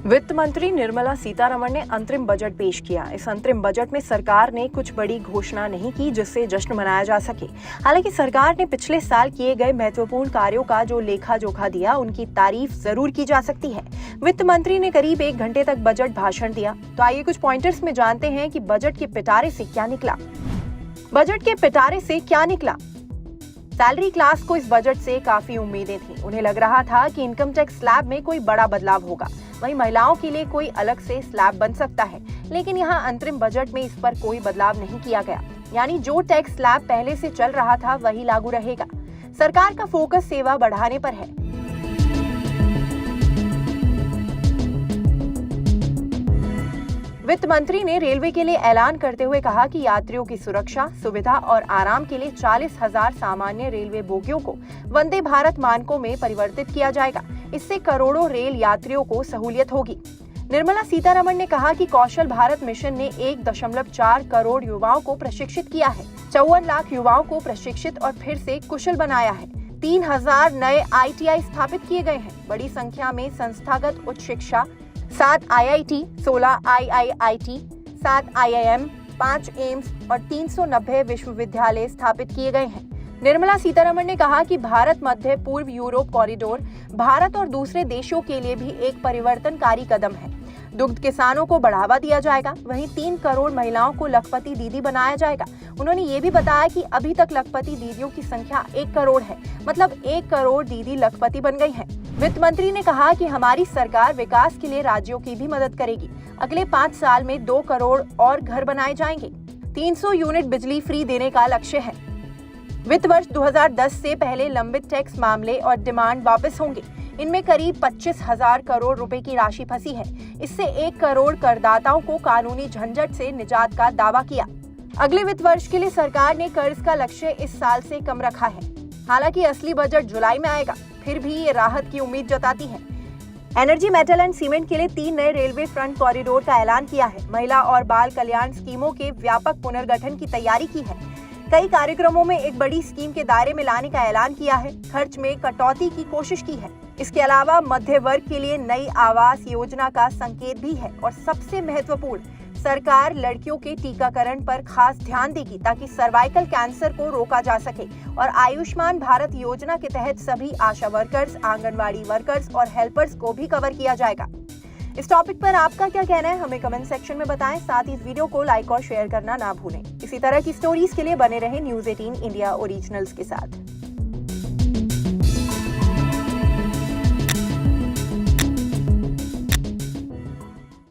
वित्त मंत्री निर्मला सीतारमण ने अंतरिम बजट पेश किया। इस अंतरिम बजट में सरकार ने कुछ बड़ी घोषणा नहीं की जिससे जश्न मनाया जा सके। हालांकि सरकार ने पिछले साल किए गए महत्वपूर्ण कार्यों का जो लेखा जोखा दिया, उनकी तारीफ जरूर की जा सकती है। वित्त मंत्री ने करीब 1 घंटे तक बजट भाषण दिया। तो आइए कुछ पॉइंटर्स में जानते हैं कि बजट के पिटारे से क्या निकला। बजट के पिटारे से क्या निकला? सैलरी क्लास को इस बजट से काफी उम्मीदें थी। उन्हें लग रहा था कि इनकम टैक्स स्लैब में कोई बड़ा बदलाव होगा, वहीं महिलाओं के लिए कोई अलग से स्लैब बन सकता है। लेकिन यहाँ अंतरिम बजट में इस पर कोई बदलाव नहीं किया गया, यानी जो टैक्स स्लैब पहले से चल रहा था वही लागू रहेगा। सरकार का फोकस सेवा बढ़ाने पर है। वित्त मंत्री ने रेलवे के लिए ऐलान करते हुए कहा कि यात्रियों की सुरक्षा, सुविधा और आराम के लिए 40,000 सामान्य रेलवे बोगियों को वंदे भारत मानकों में परिवर्तित किया जाएगा। इससे करोड़ों रेल यात्रियों को सहूलियत होगी। निर्मला सीतारमण ने कहा कि कौशल भारत मिशन ने 1.4 करोड़ युवाओं को प्रशिक्षित किया है। 54 लाख युवाओं को प्रशिक्षित और फिर से कुशल बनाया है। 3,000 नए ITI स्थापित किए गए हैं। बड़ी संख्या में संस्थागत उच्च शिक्षा, 7 IIT, 16 IIIT, 7 IIM, 5 एम्स और 390 विश्वविद्यालय स्थापित किए गए हैं। निर्मला सीतारमण ने कहा कि भारत मध्य पूर्व यूरोप कॉरिडोर भारत और दूसरे देशों के लिए भी एक परिवर्तनकारी कदम है। दुग्ध किसानों को बढ़ावा दिया जाएगा, वहीं 3 करोड़ महिलाओं को लखपति दीदी बनाया जाएगा। उन्होंने ये भी बताया कि अभी तक लखपति दीदियों की संख्या 1 करोड़ है, मतलब 1 करोड़ दीदी लखपति बन गई हैं। वित्त मंत्री ने कहा कि हमारी सरकार विकास के लिए राज्यों की भी मदद करेगी। अगले 5 साल में 2 करोड़ और घर बनाए जाएंगे। 300 यूनिट बिजली फ्री देने का लक्ष्य है। वित्त वर्ष 2010 से पहले लंबित टैक्स मामले और डिमांड वापस होंगे। इनमें करीब 25,000 करोड़ रुपए की राशि फंसी है। इससे 1 करोड़ करदाताओं को कानूनी झंझट से निजात का दावा किया। अगले वित्त वर्ष के लिए सरकार ने कर्ज का लक्ष्य इस साल से कम रखा है। हालांकि असली बजट जुलाई में आएगा, फिर भी ये राहत की उम्मीद जताती है। एनर्जी, मेटल एंड सीमेंट के लिए 3 नए रेलवे फ्रंट कॉरिडोर का ऐलान किया है। महिला और बाल कल्याण स्कीमों के व्यापक पुनर्गठन की तैयारी की है। कई कार्यक्रमों में एक बड़ी स्कीम के दायरे में लाने का ऐलान किया है। खर्च में कटौती की कोशिश की है। इसके अलावा मध्य वर्ग के लिए नई आवास योजना का संकेत भी है। और सबसे महत्वपूर्ण, सरकार लड़कियों के टीकाकरण पर खास ध्यान देगी ताकि सर्वाइकल कैंसर को रोका जा सके। और आयुष्मान भारत योजना के तहत सभी आशा वर्कर्स, आंगनवाड़ी वर्कर्स और हेल्पर्स को भी कवर किया जाएगा। इस टॉपिक पर आपका क्या कहना है, हमें कमेंट सेक्शन में बताएं। साथ ही इस वीडियो को लाइक और शेयर करना ना भूलें। इसी तरह की स्टोरीज के लिए बने रहें न्यूज़ 18 इंडिया ओरिजिनल्स के साथ।